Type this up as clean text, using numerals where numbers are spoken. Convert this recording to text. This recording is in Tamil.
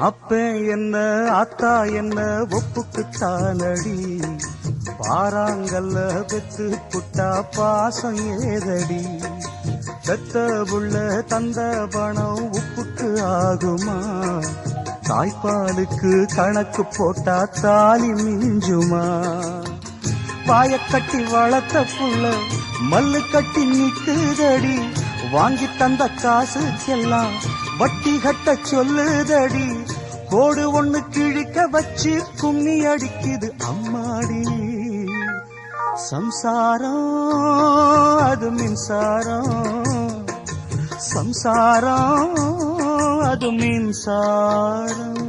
அப்ப என்ன ஆத்தா என்ன ஒப்புக்குத்தானடி, பாறாங்கல்ல பெத்து புட்டா பாசம் ஏதடி, பெத்த புள்ள தந்த பணம் உப்புக்கு ஆகுமா, தாய்ப்பாலுக்கு கணக்கு போட்டா தாலி மிஞ்சுமா, பாயக்கட்டி வளர்த்த புள்ள மல்லு கட்டி நிக்குதடி, வாங்கி தந்த காசுக்கெல்லாம் வட்டி கட்ட சொல்லுதடி, கோடு ஒண்ணு கிழிக்க வச்சு கும்மி அடிக்குது அம்மாடி, சம்சாரம் அது மின்சாரம், சம்சாரம் அது மின்சாரம்.